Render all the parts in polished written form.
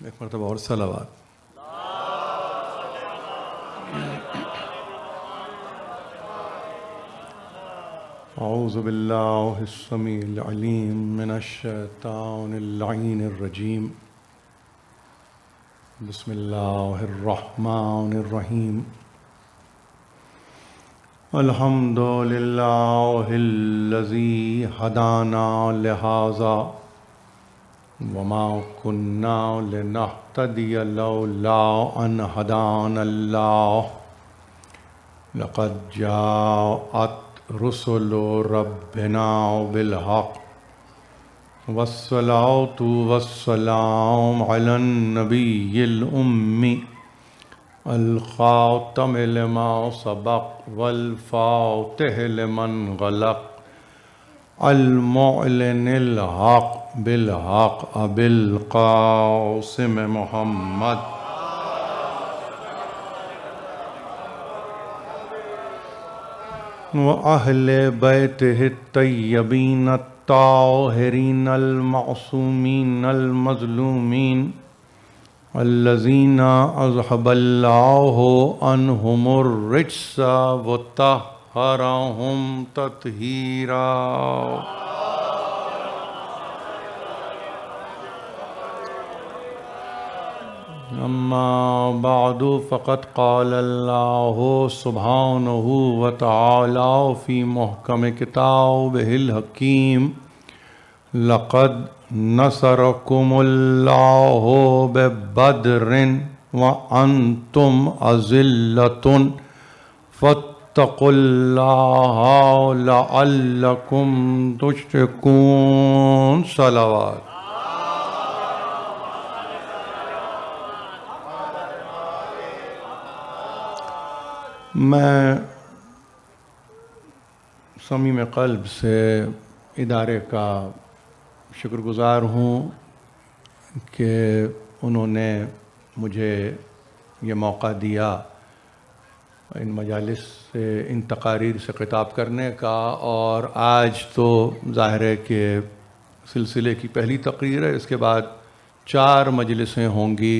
ایک مرتبہ اور صلوات. اعوذ باللہ السمیع العلیم من الشیطان اللعین الرجیم. بسم اللہ الرحمن الرحیم. الحمد للہ الذی ہدانا لہذا وما كنا لنهتدي لولا أن هدانا الله لقد جاءت رسل ربنا بالحق والصلاة والسلام على النبي الأمي الخاتم لما سبق والفاتح لمن غلق المعلن الحق بالحق ابی القاسم محمد وأہل بیتہ الطیبین الطاہرین المعصومین المظلومین الذین اذھب اللہ عنہم الرجس وطہرہم تطہیرا. اما بعد فقد قال اللہ سبحانہ وتعالی فی محکم کتابہ الحکیم لقد نصرکم اللہ ببدر وانتم اذلۃ فاتقوا اللہ لعلکم تشکرون. صلوات. میں صمیم قلب سے ادارے کا شکر گزار ہوں کہ انہوں نے مجھے یہ موقع دیا ان مجالس سے ان تقاریر سے خطاب کرنے کا. اور آج تو ظاہر ہے کہ سلسلے کی پہلی تقریر ہے، اس کے بعد 4 مجلسیں ہوں گی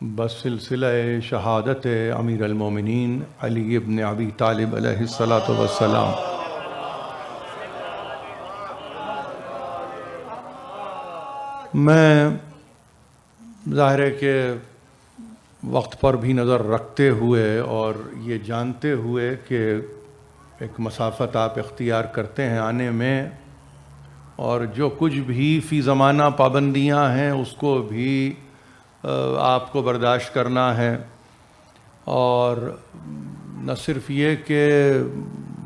بس سلسلہ شہادت امیر المومنین علی ابن ابی طالب علیہ الصلاۃ والسلام. میں ظاہر ہے کہ وقت پر بھی نظر رکھتے ہوئے اور یہ جانتے ہوئے کہ ایک مسافت آپ اختیار کرتے ہیں آنے میں، اور جو کچھ بھی فی زمانہ پابندیاں ہیں اس کو بھی آپ کو برداشت کرنا ہے، اور نہ صرف یہ کہ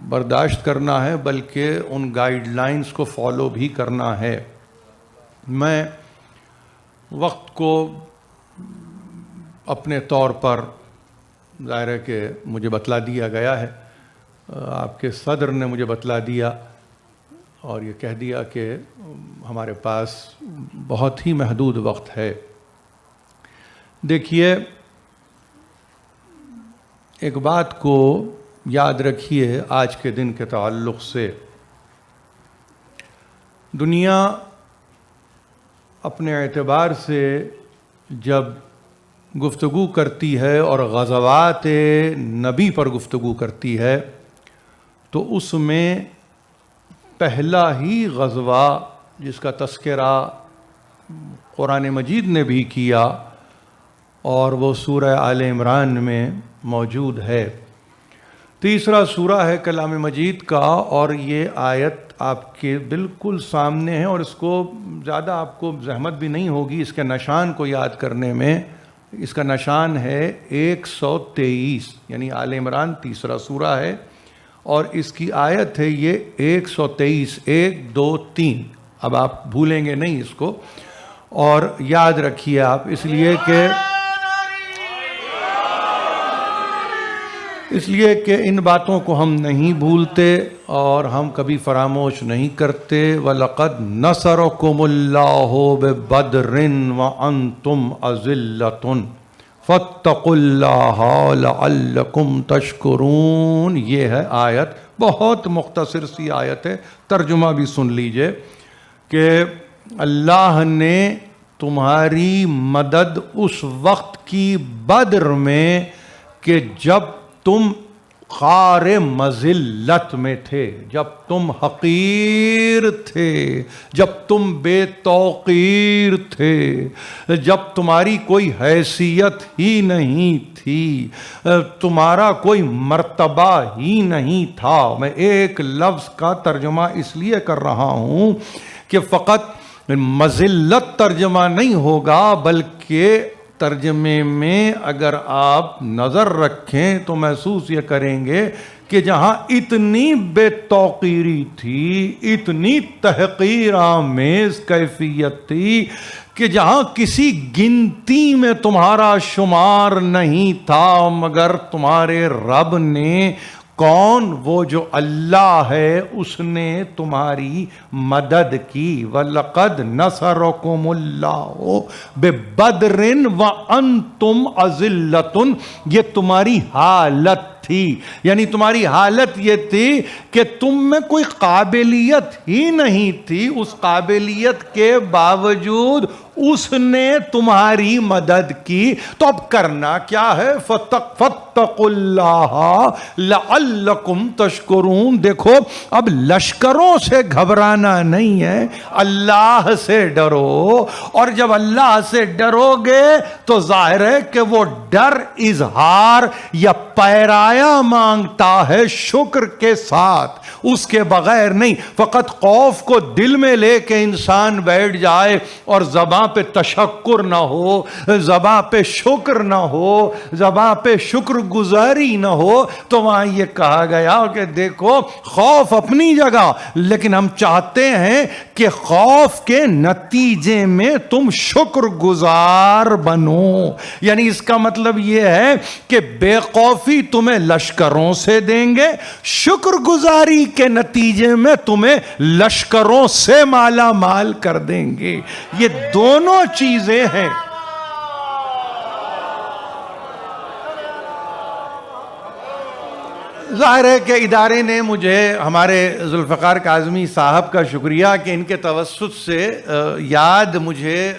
برداشت کرنا ہے بلکہ ان گائیڈ لائنز کو فالو بھی کرنا ہے. میں وقت کو اپنے طور پر ظاہر ہے کہ مجھے بتلا دیا گیا ہے، آپ کے صدر نے مجھے بتلا دیا اور یہ کہہ دیا کہ ہمارے پاس بہت ہی محدود وقت ہے. دیکھیے، ایک بات کو یاد رکھیے آج کے دن کے تعلق سے. دنیا اپنے اعتبار سے جب گفتگو کرتی ہے اور غزوات نبی پر گفتگو کرتی ہے تو اس میں پہلا ہی غزوہ جس کا تذکرہ قرآن مجید نے بھی کیا اور وہ سورہ آل عمران میں موجود ہے. تیسرا سورہ ہے کلام مجید کا، اور یہ آیت آپ کے بالکل سامنے ہے اور اس کو زیادہ آپ کو زحمت بھی نہیں ہوگی اس کے نشان کو یاد کرنے میں. اس کا نشان ہے 123، یعنی آل عمران تیسرا سورہ ہے اور اس کی آیت ہے یہ 123، 1 2 3. اب آپ بھولیں گے نہیں اس کو، اور یاد رکھیے آپ، اس لیے کہ ان باتوں کو ہم نہیں بھولتے اور ہم کبھی فراموش نہیں کرتے. وَلَقَدْ نَصَرَكُمُ اللَّهُ بِبَدْرٍ وَأَنْتُمْ أَذِلَّةٌ فَاتَّقُوا اللَّهَ لَعَلَّكُمْ تَشْكُرُونَ. یہ ہے آیت، بہت مختصر سی آیت ہے، ترجمہ بھی سن لیجئے کہ اللہ نے تمہاری مدد اس وقت کی بدر میں کہ جب تم خار مذلت میں تھے، جب تم حقیر تھے، جب تم بے توقیر تھے، جب تمہاری کوئی حیثیت ہی نہیں تھی، تمہارا کوئی مرتبہ ہی نہیں تھا۔ میں ایک لفظ کا ترجمہ اس لیے کر رہا ہوں کہ فقط مذلت ترجمہ نہیں ہوگا، بلکہ ترجمے میں اگر آپ نظر رکھیں تو محسوس یہ کریں گے کہ جہاں اتنی بے توقیری تھی، اتنی تحقیر آمیز کیفیت تھی کہ جہاں کسی گنتی میں تمہارا شمار نہیں تھا، مگر تمہارے رب نے، کون؟ وہ جو اللہ ہے، اس نے تمہاری مدد کی۔ وَلَقَدْ نَصَرَكُمُ اللَّهُ بِبَدْرٍ وَأَنْتُمْ أَذِلَّةٌ، یہ تمہاری حالت تھی، یعنی تمہاری حالت یہ تھی کہ تم میں کوئی قابلیت ہی نہیں تھی، اس قابلیت کے باوجود اس نے تمہاری مدد کی۔ تو اب کرنا کیا ہے؟ فَاتَّقُوا اللَّهَ لَعَلَّكُمْ تَشْكُرُونَ۔ دیکھو اب لشکروں سے گھبرانا نہیں ہے، اللہ سے ڈرو، اور جب اللہ سے ڈرو گے تو ظاہر ہے کہ وہ ڈر اظہار یا پیرایا مانگتا ہے شکر کے ساتھ، اس کے بغیر نہیں۔ فقط خوف کو دل میں لے کے انسان بیٹھ جائے اور زباں پہ تشکر نہ ہو، زباں پہ شکر نہ ہو، زباں پہ شکر گزاری نہ ہو، تو وہاں یہ کہا گیا کہ دیکھو خوف اپنی جگہ، لیکن ہم چاہتے ہیں کہ خوف کے نتیجے میں تم شکر گزار بنو۔ یعنی اس کا مطلب یہ ہے کہ بے خوفی تمہیں لشکروں سے دیں گے، شکر گزاری کے نتیجے میں تمہیں لشکروں سے مالا مال کر دیں گے۔ یہ دونوں چیزیں ہیں۔ ظاہر ہے کہ ادارے نے مجھے، ہمارے ذوالفقار کاظمی صاحب کا شکریہ کہ ان کے توسط سے یاد مجھے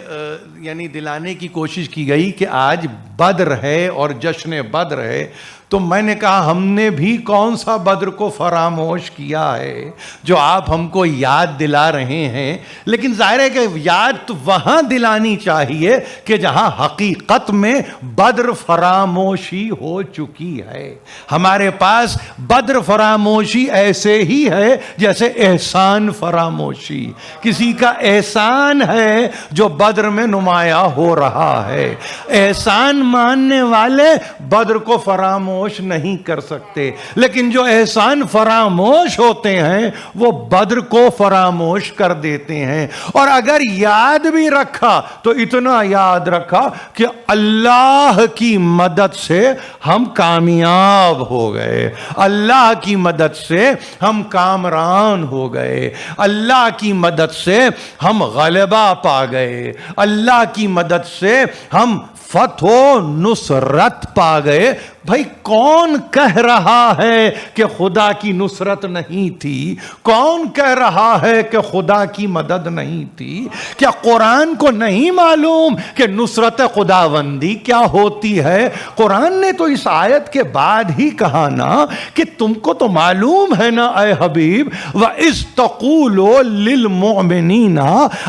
یعنی دلانے کی کوشش کی گئی کہ آج بدر ہے اور جشن بدر ہے، تو میں نے کہا ہم نے بھی کون سا بدر کو فراموش کیا ہے جو آپ ہم کو یاد دلا رہے ہیں، لیکن ظاہر ہے کہ یاد تو وہاں دلانی چاہیے کہ جہاں حقیقت میں بدر فراموشی ہو چکی ہے۔ ہمارے پاس بدر فراموشی ایسے ہی ہے جیسے احسان فراموشی، کسی کا احسان ہے جو بدر میں نمایاں ہو رہا ہے۔ احسان ماننے والے بدر کو فراموش نہیں کر سکتے، لیکن جو احسان فراموش ہوتے ہیں وہ بدر کو فراموش کر دیتے ہیں۔ اور اگر یاد بھی رکھا تو اتنا یاد رکھا کہ اللہ کی مدد سے ہم کامیاب ہو گئے، اللہ کی مدد سے ہم کامران ہو گئے، اللہ کی مدد سے ہم غلبہ پا گئے، اللہ کی مدد سے ہم فتح و نصرت پا گئے۔ بھائی کون کہہ رہا ہے کہ خدا کی نصرت نہیں تھی؟ کون کہہ رہا ہے کہ خدا کی مدد نہیں تھی؟ کیا قرآن کو نہیں معلوم کہ نصرت خداوندی کیا ہوتی ہے؟ قرآن نے تو اس آیت کے بعد ہی کہا نا کہ تم کو تو معلوم ہے نا اے حبیب، وَإِذْ تَقُولُوا لِلْمُؤْمِنِينَ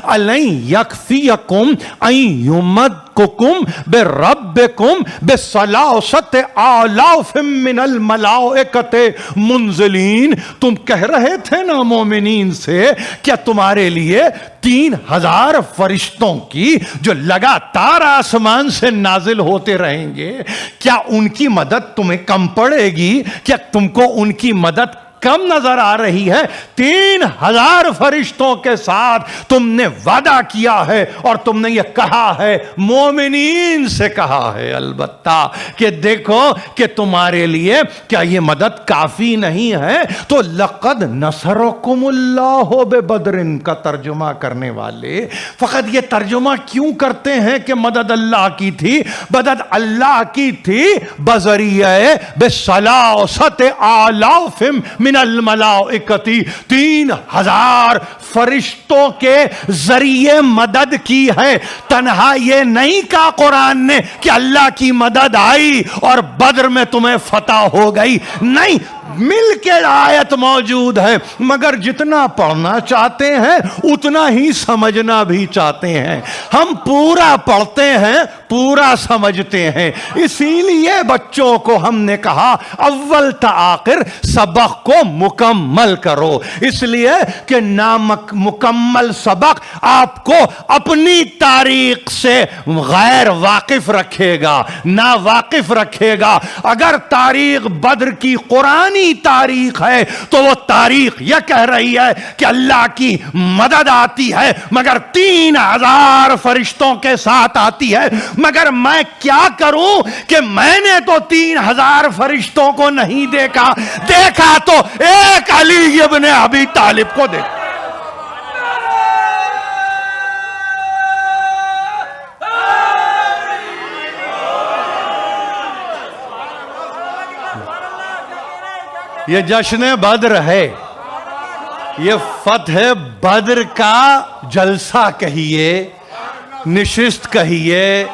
أَلَنْ يَكْفِيَكُمْ أَنْ يُمَدَّكُمْ بِرَبِّكُمْ بِثَلَاثَةِ آلاف من الملائکۃ منزلین۔ تم کہہ رہے تھے نا مومنین سے، کیا تمہارے لیے 3000 فرشتوں کی جو لگاتار آسمان سے نازل ہوتے رہیں گے، کیا ان کی مدد تمہیں کم پڑے گی؟ کیا تم کو ان کی مدد کم نظر آ رہی ہے؟ 3000 فرشتوں کے ساتھ تم نے وعدہ کیا ہے اور تم نے یہ کہا ہے، مومنین سے کہا ہے البتہ، کہ دیکھو کہ تمہارے لیے کیا یہ مدد کافی نہیں ہے؟ تو لقد نصرکم اللہ ببدر کا ترجمہ کرنے والے فقط یہ ترجمہ کیوں کرتے ہیں کہ مدد اللہ کی تھی؟ مدد اللہ کی تھی بذریعہ بثلاثۃ آلاف من من الملائکتی 3000 فرشتوں کے ذریعے مدد کی ہے. تنہا یہ نہیں کہا قرآن نے کہ اللہ کی مدد آئی اور بدر میں تمہیں فتح ہو گئی، نہیں، مل کے آیت موجود ہے، مگر جتنا پڑھنا چاہتے ہیں اتنا ہی سمجھنا بھی چاہتے ہیں. ہم پورا پڑھتے ہیں، پورا سمجھتے ہیں، اسی لیے بچوں کو ہم نے کہا اول تا آخر سبق کو مکمل کرو، اس لیے کہ مکمل سبق آپ کو اپنی تاریخ سے غیر واقف رکھے گا، نا واقف رکھے گا. اگر تاریخ بدر کی قرآنی تاریخ ہے تو وہ تاریخ یہ کہہ رہی ہے کہ اللہ کی مدد آتی ہے مگر 3000 فرشتوں کے ساتھ آتی ہے. مگر میں کیا کروں کہ میں نے تو 3000 فرشتوں کو نہیں دیکھا تو ایک علی ابن ابی طالب کو دیکھا. یہ جشن بدر ہے، یہ فتح بدر کا جلسہ کہیے، نشست کہیے،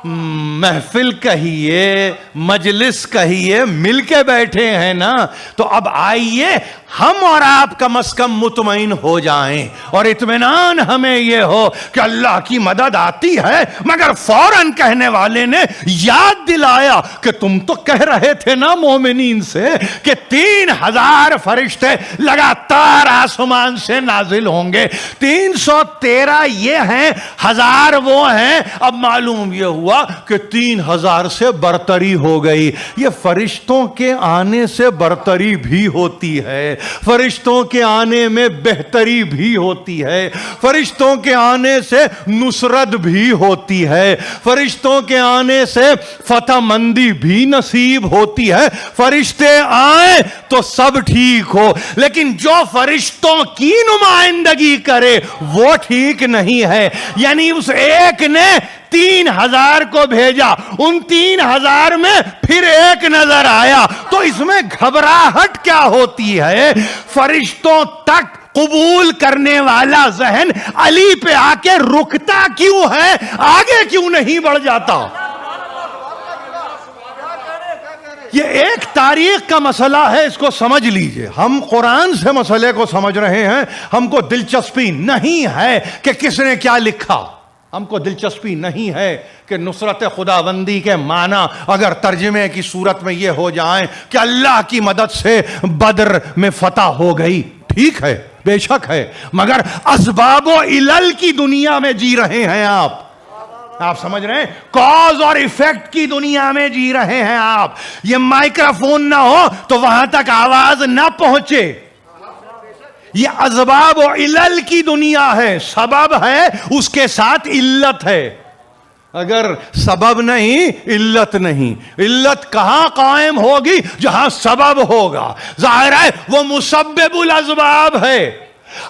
محفل کہیے، مجلس کہیے، مل کے بیٹھے ہیں نا. تو اب آئیے ہم اور آپ کم از کم مطمئن ہو جائیں اور اطمینان ہمیں یہ ہو کہ اللہ کی مدد آتی ہے. مگر فوراً کہنے والے نے یاد دلایا کہ تم تو کہہ رہے تھے نا مومنین سے کہ 3000 فرشتے لگاتار آسمان سے نازل ہوں گے. 313 یہ ہیں، 1000 وہ ہیں. اب معلوم یہ ہوا کہ 3000 سے برتری ہو گئی. یہ فرشتوں کے آنے سے برتری بھی ہوتی ہے، فرشتوں کے آنے میں بہتری بھی ہوتی ہے، فرشتوں کے آنے سے نصرت بھی ہوتی ہے، فرشتوں کے آنے سے فتح مندی بھی نصیب ہوتی ہے. فرشتے آئیں تو سب ٹھیک ہو، لیکن جو فرشتوں کی نمائندگی کرے وہ ٹھیک نہیں ہے. یعنی اس ایک نے 3000 کو بھیجا، ان 3000 میں پھر ایک نظر آیا تو اس میں گھبراہٹ کیا ہوتی ہے؟ فرشتوں تک قبول کرنے والا ذہن علی پہ آ کے رکتا کیوں ہے؟ آگے کیوں نہیں بڑھ جاتا؟ یہ ایک تاریخ کا مسئلہ ہے، اس کو سمجھ لیجئے. ہم قرآن سے مسئلے کو سمجھ رہے ہیں، ہم کو دلچسپی نہیں ہے کہ کس نے کیا لکھا، ہم کو دلچسپی نہیں ہے کہ نصرت خداوندی کے معنی اگر ترجمے کی صورت میں یہ ہو جائیں کہ اللہ کی مدد سے بدر میں فتح ہو گئی. ٹھیک ہے، بے شک ہے، مگر اسباب و علل کی دنیا میں جی رہے ہیں آپ سمجھ رہے ہیں؟ کاز اور ایفیکٹ کی دنیا میں جی رہے ہیں آپ. یہ مائکروفون نہ ہو تو وہاں تک آواز نہ پہنچے. یہ اسباب و علل کی دنیا ہے، سبب ہے اس کے ساتھ علت ہے. اگر سبب نہیں علت نہیں. علت کہاں قائم ہوگی؟ جہاں سبب ہوگا. ظاہر ہے وہ مسبب الاسباب ہے،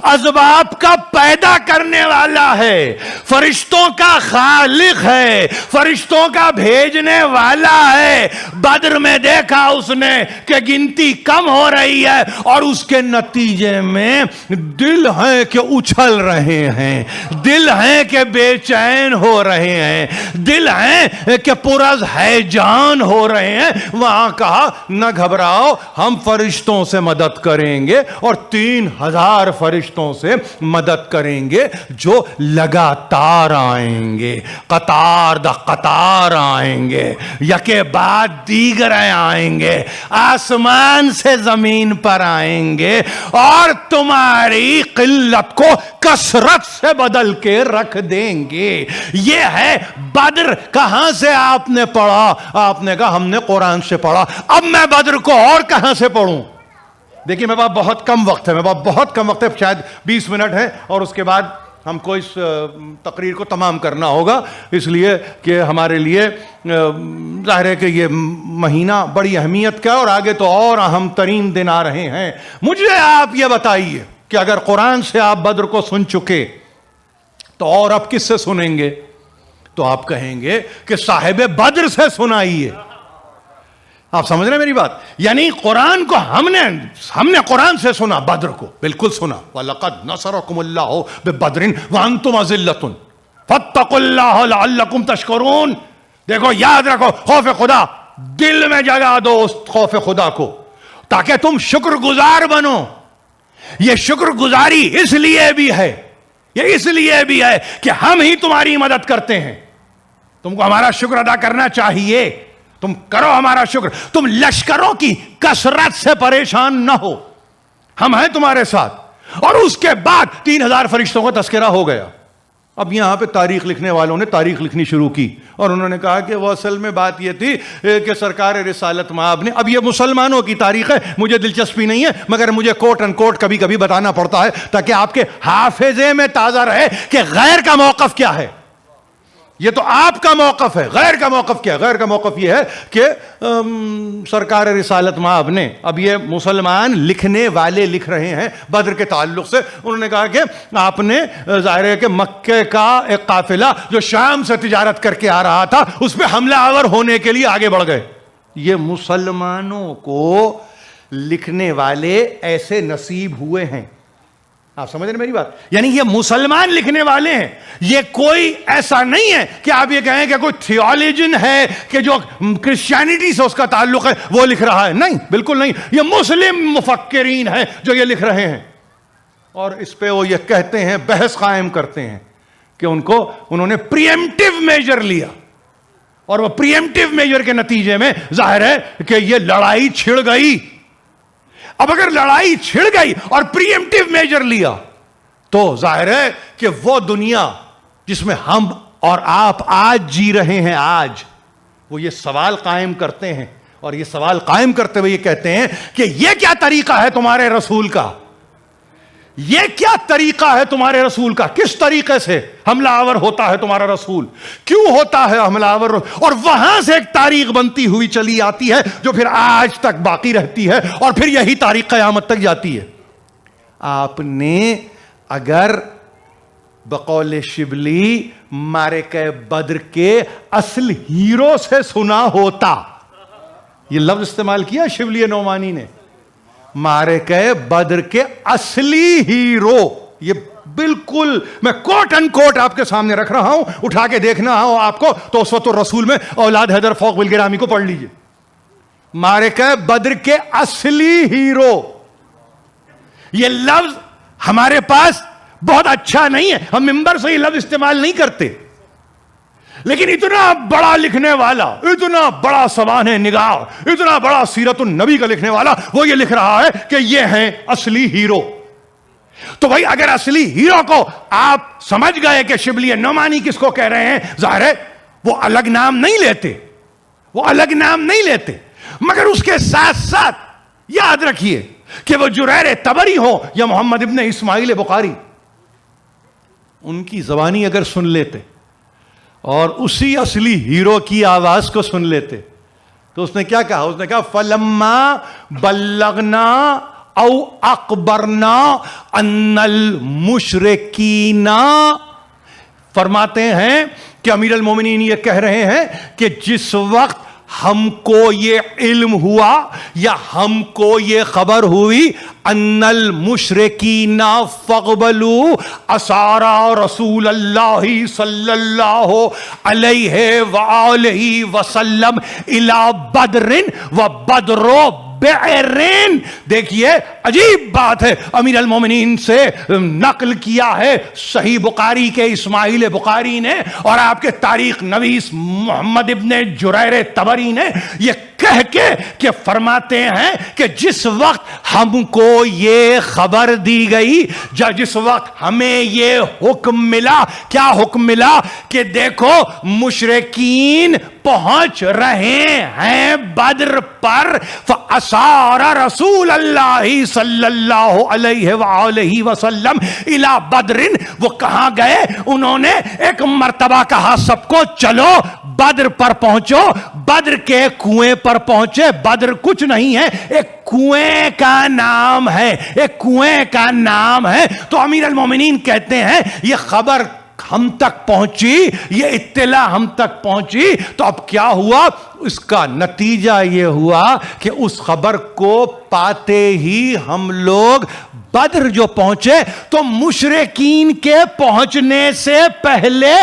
اسباب کا پیدا کرنے والا ہے، فرشتوں کا خالق ہے، فرشتوں کا بھیجنے والا ہے. بدر میں دیکھا اس نے کہ گنتی کم ہو رہی ہے اور اس کے نتیجے میں دل ہیں کہ اچھل رہے ہیں، دل ہیں کہ بے چین ہو رہے ہیں، دل ہیں کہ پرز ہیجان ہو رہے ہیں. وہاں کہا نہ گھبراؤ، ہم فرشتوں سے مدد کریں گے اور 3000 فرشتوں سے مدد کریں گے جو لگاتار آئیں گے، قطار دا قطار آئیں گے، یکے بعد دیگر آئیں گے، آسمان سے زمین پر آئیں گے اور تمہاری قلت کو کثرت سے بدل کے رکھ دیں گے. یہ ہے بدر. کہاں سے آپ نے پڑھا؟ آپ نے کہا ہم نے قرآن سے پڑھا. اب میں بدر کو اور کہاں سے پڑھوں؟ دیکھیں میرے پاس بہت کم وقت ہے، شاید 20 منٹ ہے اور اس کے بعد ہم کو اس تقریر کو تمام کرنا ہوگا، اس لیے کہ ہمارے لیے ظاہر ہے کہ یہ مہینہ بڑی اہمیت کا اور آگے تو اور اہم ترین دن آ رہے ہیں. مجھے آپ یہ بتائیے کہ اگر قرآن سے آپ بدر کو سن چکے تو اور اب کس سے سنیں گے؟ تو آپ کہیں گے کہ صاحب بدر سے سنائیے. آپ سمجھ رہے ہیں میری بات؟ یعنی قرآن کو ہم نے قرآن سے سنا، بدر کو بالکل سنا. وَلَقَدْ نَصَرَكُمُ اللَّهُ بِبَدْرٍ وَأَنْتُمْ أَذِلَّةٌ فَاتَّقُوا اللَّهَ لَعَلَّكُمْ تَشْكُرُونَ. دیکھو یاد رکھو، خوف خدا دل میں جگہ دو اس خوف خدا کو تاکہ تم شکر گزار بنو. یہ شکر گزاری اس لیے بھی ہے، یہ اس لیے بھی ہے کہ ہم ہی تمہاری مدد کرتے ہیں. تم کو ہمارا شکر ادا کرنا چاہیے، تم کرو ہمارا شکر. تم لشکروں کی کثرت سے پریشان نہ ہو، ہم ہیں تمہارے ساتھ. اور اس کے بعد 3000 فرشتوں کا تذکرہ ہو گیا. اب یہاں پہ تاریخ لکھنے والوں نے تاریخ لکھنی شروع کی اور انہوں نے کہا کہ وہ اصل میں بات یہ تھی کہ سرکار رسالت مآب نے، اب یہ مسلمانوں کی تاریخ ہے، مجھے دلچسپی نہیں ہے، مگر مجھے کوٹ ان کوٹ کبھی کبھی بتانا پڑتا ہے تاکہ آپ کے حافظے میں تازہ رہے کہ غیر کا موقف کیا ہے. یہ تو آپ کا موقف ہے، غیر کا موقف کیا ہے؟ غیر کا موقف یہ ہے کہ سرکار رسالت مآب نے، اب یہ مسلمان لکھنے والے لکھ رہے ہیں بدر کے تعلق سے، انہوں نے کہا کہ آپ نے ظاہر ہے کہ مکے کا ایک قافلہ جو شام سے تجارت کر کے آ رہا تھا اس پہ حملہ آور ہونے کے لیے آگے بڑھ گئے. یہ مسلمانوں کو لکھنے والے ایسے نصیب ہوئے ہیں. آپ سمجھ رہے میری بات؟ یعنی یہ مسلمان لکھنے والے ہیں، یہ کوئی ایسا نہیں ہے کہ آپ یہ کہیں کہ کوئی تھیولوجن ہے کہ جو کرسچینٹی سے اس کا تعلق ہے وہ لکھ رہا ہے. نہیں، بالکل نہیں. یہ مسلم مفکرین ہیں جو یہ لکھ رہے ہیں اور اس پہ وہ یہ کہتے ہیں، بحث قائم کرتے ہیں کہ انہوں نے پریمپٹیو میجر لیا اور وہ پریمپٹیو میجر کے نتیجے میں ظاہر ہے کہ یہ لڑائی چھڑ گئی. اب اگر لڑائی چھڑ گئی اور پریمپٹیو میجر لیا تو ظاہر ہے کہ وہ دنیا جس میں ہم اور آپ آج جی رہے ہیں، آج وہ یہ سوال قائم کرتے ہیں اور یہ سوال قائم کرتے ہوئے یہ کہتے ہیں کہ یہ کیا طریقہ ہے تمہارے رسول کا، یہ کیا طریقہ ہے تمہارے رسول کا، کس طریقے سے حملہ آور ہوتا ہے تمہارا رسول، کیوں ہوتا ہے حملہ آور. اور وہاں سے ایک تاریخ بنتی ہوئی چلی آتی ہے جو پھر آج تک باقی رہتی ہے اور پھر یہی تاریخ قیامت تک جاتی ہے. آپ نے اگر بقول شبلی معرکہ بدر کے اصل ہیرو سے سنا ہوتا، یہ لفظ استعمال کیا شبلی نعمانی نے، معرکہ بدر کے اصلی ہیرو، یہ بالکل میں کوٹ ان کوٹ آپ کے سامنے رکھ رہا ہوں، اٹھا کے دیکھنا ہو آپ کو تو اسوۃ الرسول میں اولاد حیدر فوق بالگرامی کو پڑھ لیجئے. معرکہ بدر کے اصلی ہیرو، یہ لفظ ہمارے پاس بہت اچھا نہیں ہے، ہم ممبر سے یہ لفظ استعمال نہیں کرتے، لیکن اتنا بڑا لکھنے والا، اتنا بڑا سوانح نگار، اتنا بڑا سیرت النبی کا لکھنے والا، وہ یہ لکھ رہا ہے کہ یہ ہیں اصلی ہیرو. تو بھائی اگر اصلی ہیرو کو آپ سمجھ گئے کہ شبلی نعمانی کس کو کہہ رہے ہیں، ظاہر ہے وہ الگ نام نہیں لیتے، وہ الگ نام نہیں لیتے، مگر اس کے ساتھ ساتھ یاد رکھیے کہ وہ جریر طبری ہو یا محمد ابن اسماعیل بخاری، ان کی زبانی اگر سن لیتے اور اسی اصلی ہیرو کی آواز کو سن لیتے تو اس نے کیا کہا؟ اس نے کہا فلما بلغنا او اخبرنا ان المشرکین، فرماتے ہیں کہ امیر المومنین یہ کہہ رہے ہیں کہ جس وقت ہم کو یہ علم ہوا یا ہم کو یہ خبر ہوئی ان المشرکین فاقبلوا اسارى رسول اللہ صلی اللہ علیہ وآلہ وسلم الى بدر وبدر بعرین. دیکھیے عجیب بات ہے، امیر المومنین سے نقل کیا ہے صحیح بخاری کے اسماعیل بخاری نے اور آپ کے تاریخ نویس محمد ابن جریر طبری نے یہ کہہ کے کہ فرماتے ہیں کہ جس وقت ہم کو یہ خبر دی گئی، جس وقت ہمیں یہ حکم ملا، کیا حکم ملا؟ کہ دیکھو مشرکین پہنچ رہے ہیں بدر پر، فَأَسَارَ رسول اللہ صلی اللہ علیہ وآلہ وسلم اِلَى بدر. وہ کہاں گئے؟ انہوں نے ایک مرتبہ کہا سب کو چلو بدر پر پہنچو، بدر کے کنویں پر پہنچے. بدر کچھ نہیں ہے، ایک کنویں کا نام ہے، ایک کنویں کا نام ہے. تو امیر المومنین کہتے ہیں یہ خبر ہم تک پہنچی، یہ اطلاع ہم تک پہنچی، تو اب کیا ہوا؟ اس کا نتیجہ یہ ہوا کہ اس خبر کو پاتے ہی ہم لوگ بدر جو پہنچے تو مشرکین کے پہنچنے سے پہلے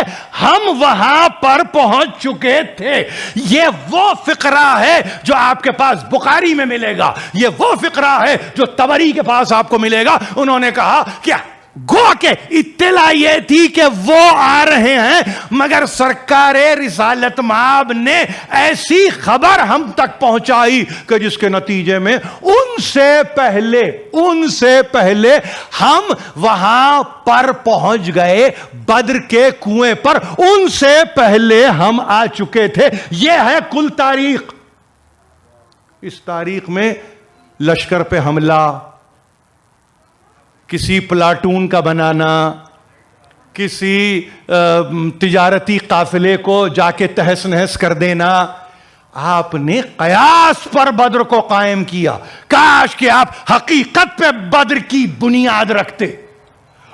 ہم وہاں پر پہنچ چکے تھے۔ یہ وہ فقرہ ہے جو آپ کے پاس بخاری میں ملے گا، یہ وہ فقرہ ہے جو طبری کے پاس آپ کو ملے گا۔ انہوں نے کہا کہ گو کہ اطلاع یہ تھی کہ وہ آ رہے ہیں، مگر سرکار رسالت مآب نے ایسی خبر ہم تک پہنچائی کہ جس کے نتیجے میں ان سے پہلے ہم وہاں پر پہنچ گئے، بدر کے کنویں پر ان سے پہلے ہم آ چکے تھے۔ یہ ہے کل تاریخ۔ اس تاریخ میں لشکر پہ حملہ، کسی پلاٹون کا بنانا، کسی تجارتی قافلے کو جا کے تہس نہس کر دینا، آپ نے قیاس پر بدر کو قائم کیا۔ کاش کہ آپ حقیقت پہ بدر کی بنیاد رکھتے،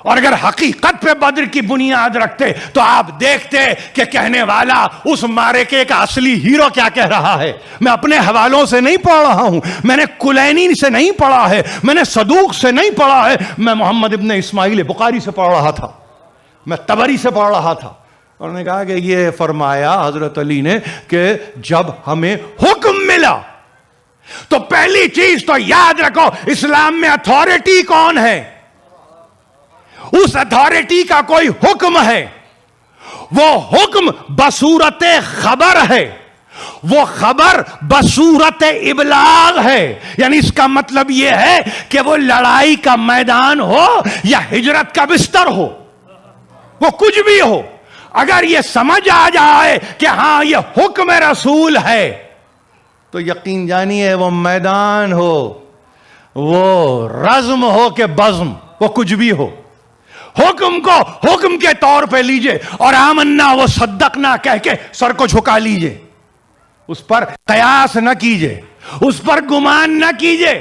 اور اگر حقیقت پہ بدر کی بنیاد رکھتے تو آپ دیکھتے کہ کہنے والا اس معرکے کا اصلی ہیرو کیا کہہ رہا ہے۔ میں اپنے حوالوں سے نہیں پڑھ رہا ہوں، میں نے کلینی سے نہیں پڑھا ہے، میں نے صدوق سے نہیں پڑھا ہے، میں محمد ابن اسماعیل بخاری سے پڑھ رہا تھا، میں طبری سے پڑھ رہا تھا۔ انہوں نے کہا کہ یہ فرمایا حضرت علی نے کہ جب ہمیں حکم ملا تو پہلی چیز تو یاد رکھو، اسلام میں اتھارٹی کون ہے؟ اس اتھارٹی کا کوئی حکم ہے، وہ حکم بصورت خبر ہے، وہ خبر بصورت ابلاغ ہے۔ یعنی اس کا مطلب یہ ہے کہ وہ لڑائی کا میدان ہو یا ہجرت کا بستر ہو، وہ کچھ بھی ہو، اگر یہ سمجھ آ جائے کہ ہاں یہ حکم رسول ہے تو یقین جانیے وہ میدان ہو، وہ رزم ہو کہ بزم، وہ کچھ بھی ہو، حکم کو حکم کے طور پہ لیجئے اور آمنا و صدقنا کہہ کے سر کو جھکا لیجئے، اس پر قیاس نہ کیجئے، اس پر گمان نہ کیجئے۔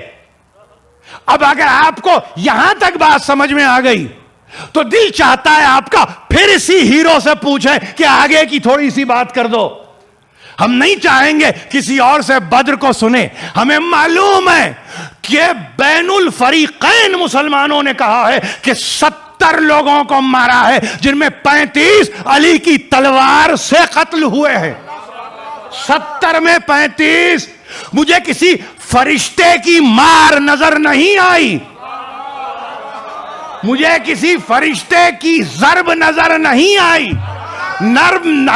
اب اگر آپ کو یہاں تک بات سمجھ میں آ گئی تو دل چاہتا ہے آپ کا پھر اسی ہیرو سے پوچھیں کہ آگے کی تھوڑی سی بات کر دو۔ ہم نہیں چاہیں گے کسی اور سے بدر کو سنیں، ہمیں معلوم ہے کہ بین الفریقین مسلمانوں نے کہا ہے کہ 70 لوگوں کو مارا ہے، جن میں 35 علی کی تلوار سے قتل ہوئے ہیں۔ 70 میں 35۔ مجھے کسی فرشتے کی مار نظر نہیں آئی، مجھے کسی فرشتے کی ضرب نظر نہیں آئی۔ نرم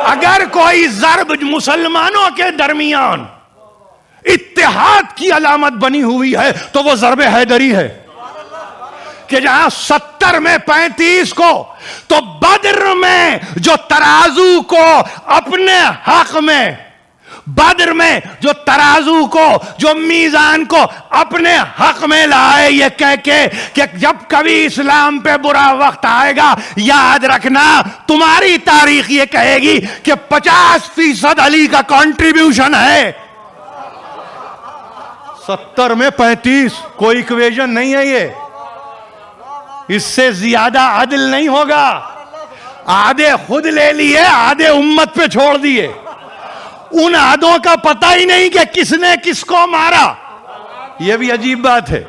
اگر کوئی ضرب مسلمانوں کے درمیان اتحاد کی علامت بنی ہوئی ہے تو وہ ضرب حیدری ہے، کہ جہاں 70 میں 35 کو، تو بدر میں جو ترازو کو اپنے حق میں، بدر میں جو ترازو کو، جو میزان کو اپنے حق میں لائے، یہ کہہ کے کہ جب کبھی اسلام پہ برا وقت آئے گا یاد رکھنا تمہاری تاریخ یہ کہے گی کہ 50% علی کا کنٹریبیوشن ہے۔ 70 میں 35 کوئی ایکویشن نہیں ہے، یہ اس سے زیادہ عدل نہیں ہوگا۔ آدھے خود لے لیے، آدھے امت پہ چھوڑ دیے، ان آدھوں کا پتہ ہی نہیں کہ کس نے کس کو مارا۔ یہ بھی عجیب بات ہے،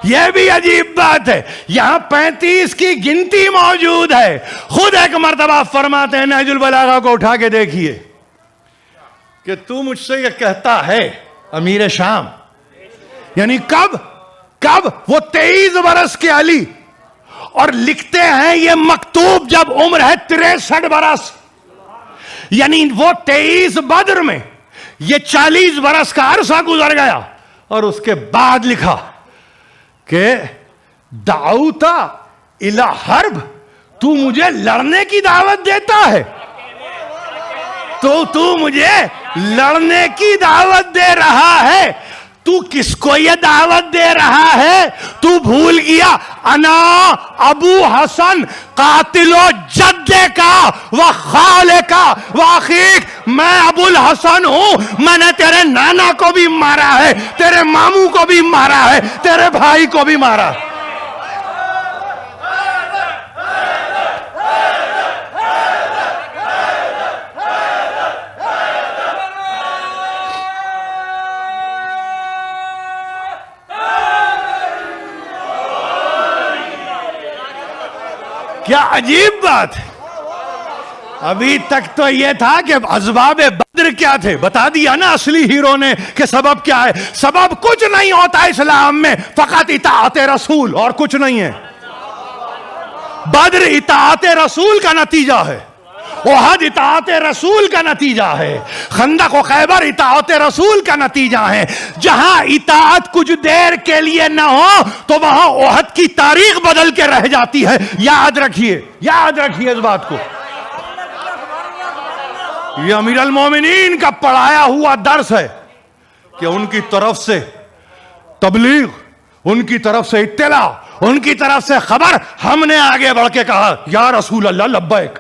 یہ بھی عجیب بات ہے۔ یہاں 35 کی گنتی موجود ہے۔ خود ایک مرتبہ فرماتے ہیں، نہج البلاغہ کو اٹھا کے دیکھیے، کہ تو مجھ سے یہ کہتا ہے امیر شام، یعنی کب وہ 23 برس کے علی، اور لکھتے ہیں یہ مکتوب جب عمر ہے 63 برس، یعنی وہ 23 بدر میں یہ 40 برس کا عرصہ گزر گیا، اور اس کے بعد لکھا کہ دعوتا الی حرب، تو مجھے لڑنے کی دعوت دیتا ہے، تو مجھے لڑنے کی دعوت دے رہا ہے۔ تو کس کو یہ دعوت دے رہا ہے؟ تو بھول گیا انا ابو حسن قاتل و جدے کا و خالے کا و اخیق، میں ابو الحسن ہوں، میں نے تیرے نانا کو بھی مارا ہے، تیرے ماموں کو بھی مارا ہے، تیرے بھائی کو بھی مارا ہے۔ کیا عجیب بات ہے. ابھی تک تو یہ تھا کہ اسباب بدر کیا تھے، بتا دیا نا اصلی ہیرو نے کہ سبب کیا ہے. سبب کچھ نہیں ہوتا اسلام میں، فقط اطاعت رسول، اور کچھ نہیں ہے. بدر اطاعت رسول کا نتیجہ ہے، احد اطاعت رسول کا نتیجہ ہے، خندق و خیبر اطاعت رسول کا نتیجہ ہے. جہاں اطاعت کچھ دیر کے لیے نہ ہو تو وہاں احد کی تاریخ بدل کے رہ جاتی ہے. یاد رکھیے، یاد رکھیے اس بات کو. یہ امیر المومنین کا پڑھایا ہوا درس ہے کہ ان کی طرف سے تبلیغ، ان کی طرف سے اطلاع، ان کی طرف سے خبر، ہم نے آگے بڑھ کے کہا یا رسول اللہ لبیک.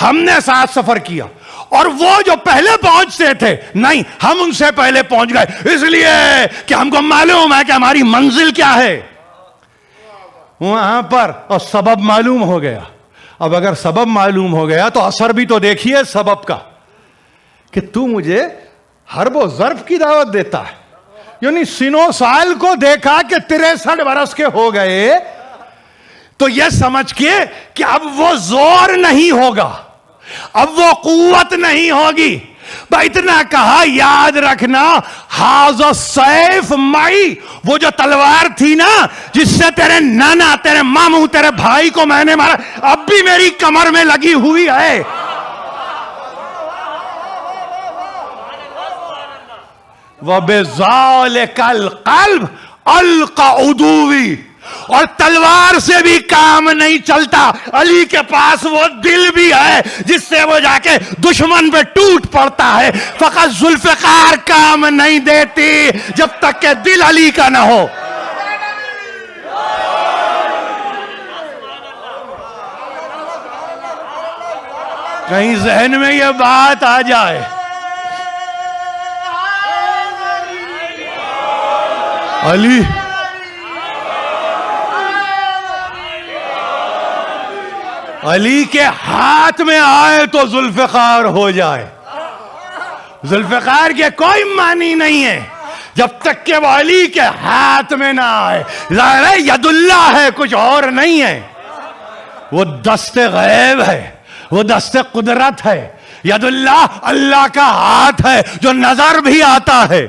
ہم نے ساتھ سفر کیا، اور وہ جو پہلے پہنچتے تھے نہیں، ہم ان سے پہلے پہنچ گئے، اس لیے کہ ہم کو معلوم ہے کہ ہماری منزل کیا ہے وہاں پر. اور سبب معلوم ہو گیا. اب اگر سبب معلوم ہو گیا تو اثر بھی تو دیکھیے سبب کا، کہ تو مجھے حرب و ضرب کی دعوت دیتا ہے. یعنی سنو سال کو دیکھا کہ 63 برس کے ہو گئے تو یہ سمجھ کے کہ اب وہ زور نہیں ہوگا، اب وہ قوت نہیں ہوگی. اتنا کہا یاد رکھنا، ہاذا السیف معی، وہ جو تلوار تھی نا جس سے تیرے نانا، تیرے ماموں، تیرے بھائی کو میں نے مارا، اب بھی میری کمر میں لگی ہوئی ہے. وَبِذَلِكَ الْقَلْبِ أَلْقَى عُدُوِّي، اور تلوار سے بھی کام نہیں چلتا، علی کے پاس وہ دل بھی ہے جس سے وہ جا کے دشمن پہ ٹوٹ پڑتا ہے. فقط ذوالفقار کام نہیں دیتی جب تک کہ دل علی کا نہ ہو. کہیں ذہن میں یہ بات آ جائے. علی کے ہاتھ میں آئے تو ذوالفقار ہو جائے. ذوالفقار کے کوئی معنی نہیں ہے جب تک کہ وہ علی کے ہاتھ میں نہ آئے. ظاہر ہے ید اللہ ہے، کچھ اور نہیں ہے. وہ دست غیب ہے، وہ دست قدرت ہے. ید اللہ اللہ کا ہاتھ ہے جو نظر بھی آتا ہے،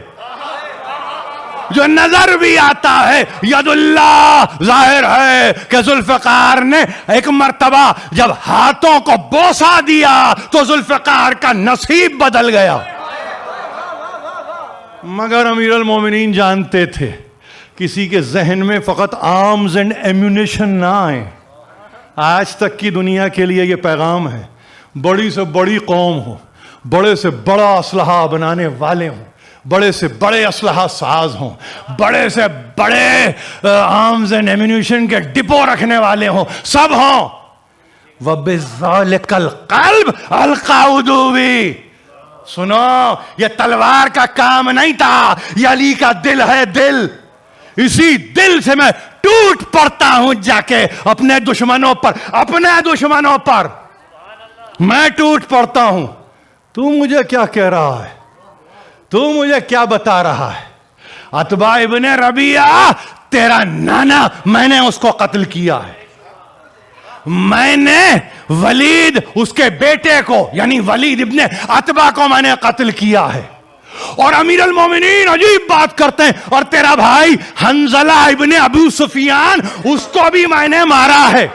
جو نظر بھی آتا ہے. ید اللہ ظاہر ہے کہ ذوالفقار نے ایک مرتبہ جب ہاتھوں کو بوسہ دیا تو ذوالفقار کا نصیب بدل گیا. مگر امیر المومنین جانتے تھے کسی کے ذہن میں فقط آرمز اینڈ ایمونیشن نہ آئے. آج تک کی دنیا کے لیے یہ پیغام ہے، بڑی سے بڑی قوم ہو، بڑے سے بڑا اسلحہ بنانے والے ہوں، بڑے سے بڑے اسلحہ ساز ہوں، بڑے سے بڑے آرمز اینڈ ایمونیشن کے ڈپو رکھنے والے ہوں، سب ہوں. وَبِذَلِكَ الْقَلْبِ أَلْقَى عُدُوِّي. سنو، یہ تلوار کا کام نہیں تھا، یہ علی کا دل ہے. دل، اسی دل سے میں ٹوٹ پڑتا ہوں جا کے اپنے دشمنوں پر، اپنے دشمنوں پر میں ٹوٹ پڑتا ہوں. تو مجھے کیا کہہ رہا ہے؟ تو مجھے کیا بتا رہا ہے؟ عتبہ ابن ربیعہ تیرا نانا، میں نے اس کو قتل کیا ہے. میں نے ولید اس کے بیٹے کو، یعنی ولید ابن عتبہ کو میں نے قتل کیا ہے. اور امیر المومنین عجیب بات کرتے ہیں، اور تیرا بھائی حنظلہ ابن ابو سفیان اس کو بھی میں نے مارا ہے.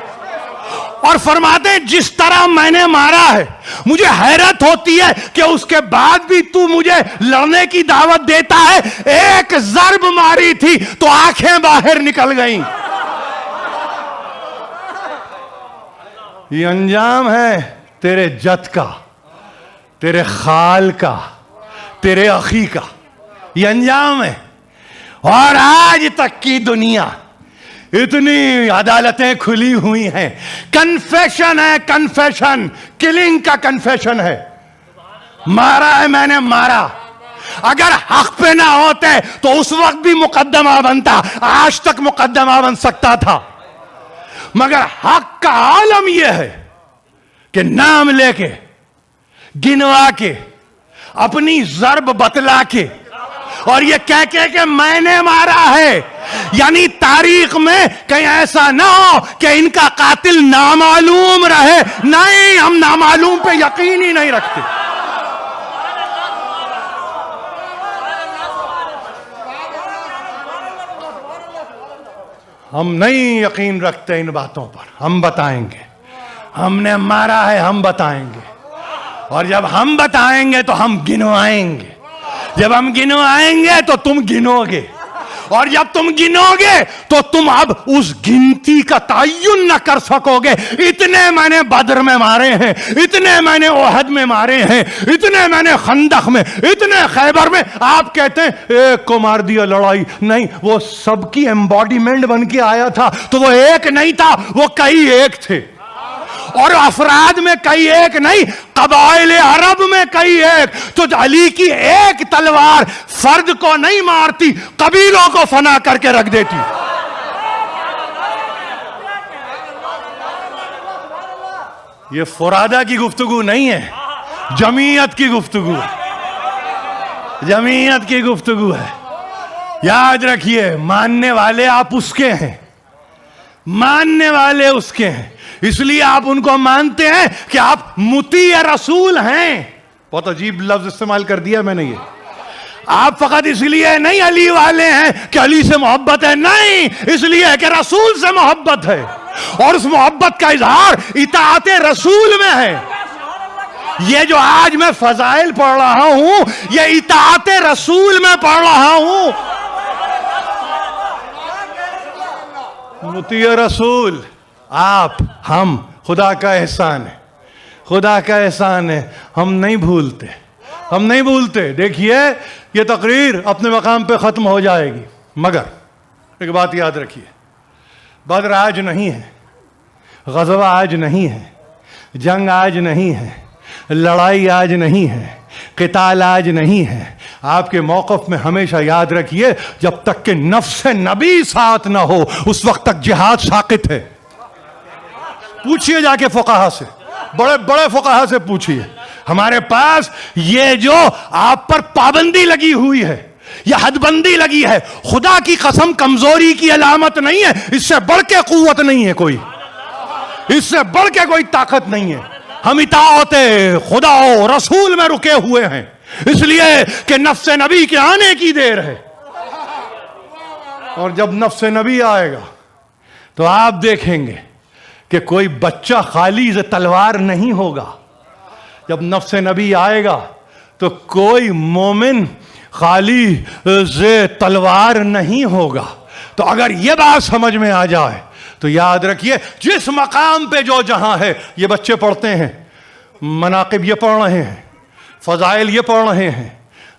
اور فرماتے ہیں جس طرح میں نے مارا ہے مجھے حیرت ہوتی ہے کہ اس کے بعد بھی تو مجھے لڑنے کی دعوت دیتا ہے. ایک ضرب ماری تھی تو آنکھیں باہر نکل گئیں. یہ انجام ہے تیرے جد کا، تیرے خال کا، تیرے اخی کا. یہ انجام ہے. اور آج تک کی دنیا اتنی عدالتیں کھلی ہوئی ہیں، کنفیشن ہے، کنفیشن، کلنگ کا کنفیشن ہے. مارا ہے، میں نے مارا. اگر حق پہ نہ ہوتے تو اس وقت بھی مقدمہ بنتا، آج تک مقدمہ بن سکتا تھا. مگر حق کا عالم یہ ہے کہ نام لے کے، گنوا کے، اپنی ضرب بتلا کے، اور یہ کہہ کے کہ میں نے مارا ہے، یعنی تاریخ میں کہیں ایسا نہ ہو کہ ان کا قاتل نامعلوم رہے. نہیں، ہم نامعلوم پہ یقین ہی نہیں رکھتے. ہم نہیں یقین رکھتے ان باتوں پر. ہم بتائیں گے، ہم نے مارا ہے، ہم بتائیں گے. اور جب ہم بتائیں گے تو ہم گنوائیں گے. جب ہم گنوائیں گے تو تم گنو گے. اور جب تم گنو گے تو تم اب اس گنتی کا تعین نہ کر سکو گے. اتنے میں نے بدر میں مارے ہیں، اتنے میں نے احد میں مارے ہیں، اتنے میں نے خندق میں، اتنے خیبر میں. آپ کہتے ہیں ایک کو مار دیا لڑائی. نہیں، وہ سب کی ایمبوڈیمنٹ بن کے آیا تھا. تو وہ ایک نہیں تھا، وہ کئی ایک تھے. اور افراد میں کئی ایک نہیں، قبائل عرب میں کئی ایک. تو علی کی ایک تلوار فرد کو نہیں مارتی، قبیلوں کو فنا کر کے رکھ دیتی. یہ فرادہ کی گفتگو نہیں ہے، جمعیت کی گفتگو ہے. جمعیت کی گفتگو ہے. یاد رکھیے، ماننے والے آپ اس کے ہیں، ماننے والے اس کے ہیں. اس لیے آپ ان کو مانتے ہیں کہ آپ مطیع رسول ہیں. بہت عجیب لفظ استعمال کر دیا میں نے. یہ آپ فقط اس لیے نہیں علی والے ہیں کہ علی سے محبت ہے، نہیں، اس لیے کہ رسول سے محبت ہے. اور اس محبت کا اظہار اطاعت رسول میں ہے. یہ جو آج میں فضائل پڑھ رہا ہوں، یہ اطاعت رسول میں پڑھ رہا ہوں. مطیع رسول آپ، ہم، خدا کا احسان ہے. خدا کا احسان ہے. ہم نہیں بھولتے، ہم نہیں بھولتے. دیکھیے، یہ تقریر اپنے مقام پہ ختم ہو جائے گی، مگر ایک بات یاد رکھیے، بدر آج نہیں ہے، غزوہ آج نہیں ہے، جنگ آج نہیں ہے، لڑائی آج نہیں ہے، قتال آج نہیں ہے. آپ کے موقف میں ہمیشہ یاد رکھیے، جب تک کہ نفس نبی ساتھ نہ ہو اس وقت تک جہاد ساقط ہے. پوچھئے جا کے فقہا سے، بڑے بڑے فقہا سے پوچھئے. ہمارے پاس یہ جو آپ پر پابندی لگی ہوئی ہے، یہ حد بندی لگی ہے، خدا کی قسم کمزوری کی علامت نہیں ہے. اس سے بڑھ کے قوت نہیں ہے کوئی، اس سے بڑھ کے کوئی طاقت نہیں ہے. ہم اطاعت خدا و رسول میں رکے ہوئے ہیں، اس لیے کہ نفس نبی کے آنے کی دیر ہے. اور جب نفس نبی آئے گا تو آپ دیکھیں گے کہ کوئی بچہ خالی سے تلوار نہیں ہوگا. جب نفس نبی آئے گا تو کوئی مومن خالی سے تلوار نہیں ہوگا. تو اگر یہ بات سمجھ میں آ جائے تو یاد رکھیے، جس مقام پہ جو جہاں ہے، یہ بچے پڑھتے ہیں، مناقب یہ پڑھ رہے ہیں، فضائل یہ پڑھ رہے ہیں،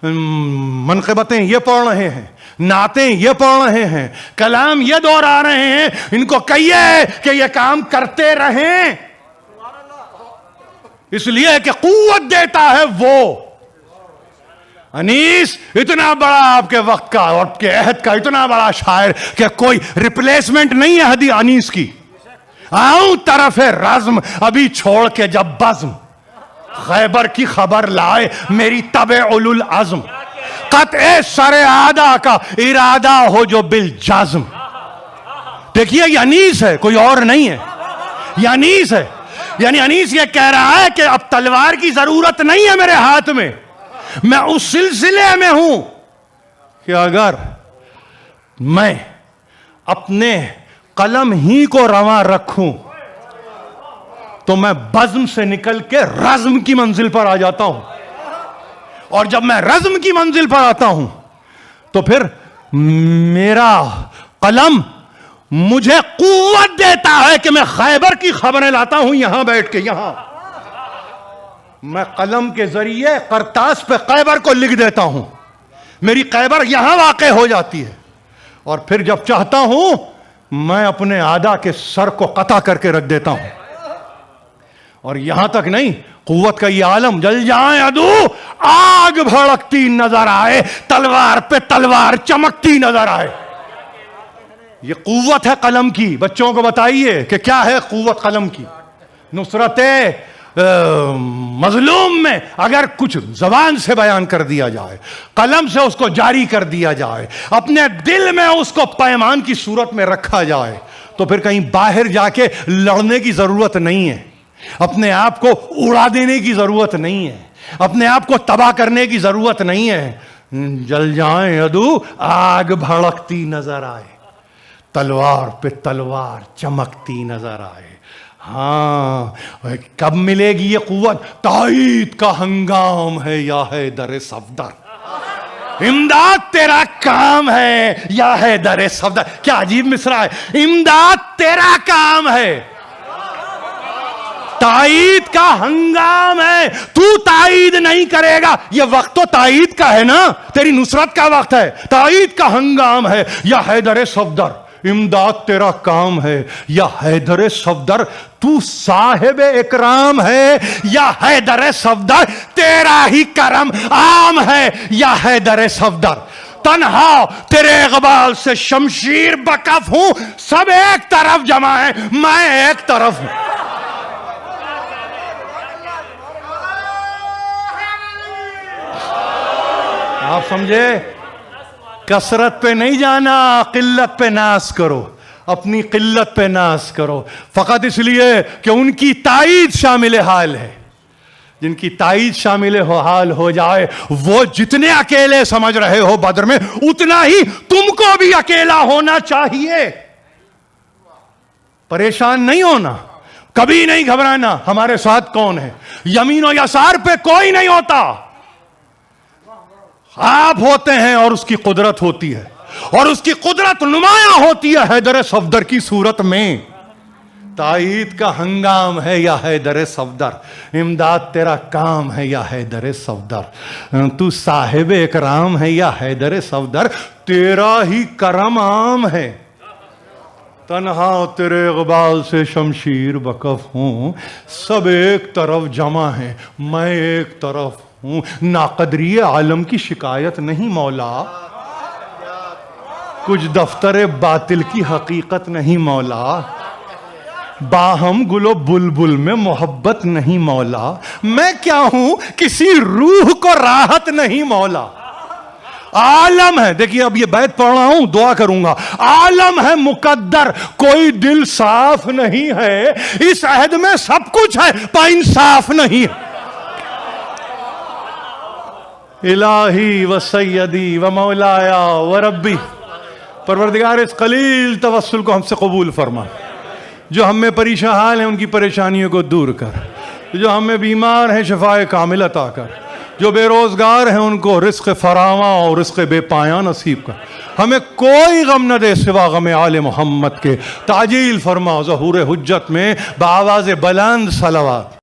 منقبتیں یہ پڑھ رہے ہیں، نعتیں یہ پڑھ رہے ہیں، کلام یہ دہرا رہے ہیں. ان کو کہیے کہ یہ کام کرتے رہیں، اس لیے کہ قوت دیتا ہے وہ. انیس اتنا بڑا آپ کے وقت کا اور آپ کے عہد کا اتنا بڑا شاعر کہ کوئی ریپلیسمنٹ نہیں ہے ہدی انیس کی. آؤں طرف رزم ابھی چھوڑ کے جب بزم، خیبر کی خبر لائے میری تبع اولو العزم. قطع سر آدھا کا ارادہ ہو جو بالجزم. دیکھیے، یہ انیس ہے، کوئی اور نہیں ہے. یہ انیس ہے. یعنی انیس یہ کہہ رہا ہے کہ اب تلوار کی ضرورت نہیں ہے میرے ہاتھ میں. میں اس سلسلے میں ہوں کہ اگر میں اپنے قلم ہی کو رواں رکھوں تو میں بزم سے نکل کے رزم کی منزل پر آ جاتا ہوں. اور جب میں رزم کی منزل پر آتا ہوں تو پھر میرا قلم مجھے قوت دیتا ہے کہ میں خیبر کی خبریں لاتا ہوں یہاں بیٹھ کے. یہاں میں قلم کے ذریعے قرطاس پہ خیبر کو لکھ دیتا ہوں. میری خیبر یہاں واقع ہو جاتی ہے. اور پھر جب چاہتا ہوں میں اپنے اعداء کے سر کو قطع کر کے رکھ دیتا ہوں. اور یہاں تک نہیں، قوت کا یہ عالم، جل جائیں عدو آگ بھڑکتی نظر آئے، تلوار پہ تلوار چمکتی نظر آئے. یہ قوت ہے قلم کی. بچوں کو بتائیے کہ کیا ہے قوت قلم کی. نصرت مظلوم میں اگر کچھ زبان سے بیان کر دیا جائے، قلم سے اس کو جاری کر دیا جائے، اپنے دل میں اس کو پیمان کی صورت میں رکھا جائے، تو پھر کہیں باہر جا کے لڑنے کی ضرورت نہیں ہے، اپنے آپ کو اڑا دینے کی ضرورت نہیں ہے، اپنے آپ کو تباہ کرنے کی ضرورت نہیں ہے۔ جل جائیں عدو، آگ بھڑکتی نظر آئے، تلوار پہ تلوار چمکتی نظر آئے۔ ہاں، کب ملے گی یہ قوت؟ تائید کا ہنگام ہے یا حیدر صفدر، امداد تیرا کام ہے یا حیدر صفدر۔ کیا عجیب مصرع ہے، امداد تیرا کام ہے، تائید کا ہنگام ہے، تو تائید نہیں کرے گا، یہ وقت تو تائید کا ہے نا، تیری نصرت کا وقت ہے، تائید کا ہنگام ہے یا حیدر صفدر، امداد تیرا کام ہے یا حیدر صفدر، تو صاحب اکرام ہے یا حیدر صفدر، تیرا ہی کرم عام ہے یا حیدر صفدر۔ تنہا تیرے اقبال سے شمشیر بکف ہوں، سب ایک طرف جمع ہیں، میں ایک طرف ہوں۔ آپ سمجھے؟ کثرت پہ نہیں جانا، قلت پہ ناز کرو، اپنی قلت پہ ناز کرو، فقط اس لیے کہ ان کی تائید شامل حال ہے۔ جن کی تائید شامل حال ہو جائے، وہ جتنے اکیلے سمجھ رہے ہو بدر میں، اتنا ہی تم کو بھی اکیلا ہونا چاہیے۔ پریشان نہیں ہونا، کبھی نہیں گھبرانا۔ ہمارے ساتھ کون ہے؟ یمین و یسار پہ کوئی نہیں ہوتا، آپ ہوتے ہیں، اور اس کی قدرت ہوتی ہے، اور اس کی قدرت نمایاں ہوتی ہے حیدر صفدر کی صورت میں۔ تائید کا ہنگام ہے یا حیدر صفدر، امداد تیرا کام ہے یا حیدر صفدر، تو صاحب اکرام ہے یا حیدر صفدر، تیرا ہی کرم عام ہے۔ تنہا تیرے اقبال سے شمشیر بکف ہوں، سب ایک طرف جمع ہیں، میں ایک طرف ہوں۔ ناقدری عالم کی شکایت نہیں مولا، کچھ دفتر باطل کی حقیقت نہیں مولا، باہم گل و بلبل میں محبت نہیں مولا، میں کیا ہوں کسی روح کو راحت نہیں مولا۔ عالم ہے، دیکھیے اب یہ بیت پڑھ رہا ہوں، دعا کروں گا، عالم ہے مقدر، کوئی دل صاف نہیں ہے، اس عہد میں سب کچھ ہے پا انصاف نہیں ہے۔ الہی و سیدی و مولایا و ربی، پروردگار اس قلیل توسل کو ہم سے قبول فرما، جو ہم میں پریشان حال ہیں ان کی پریشانیوں کو دور کر، جو ہم میں بیمار ہیں شفائے کامل عطا کر، جو بے روزگار ہیں ان کو رزق فراواں اور رزق بے پایاں نصیب کر، ہمیں کوئی غم نہ دے سوا غم آل محمد کے، تعجیل فرما ظہور حجت میں بآواز بلند صلوات۔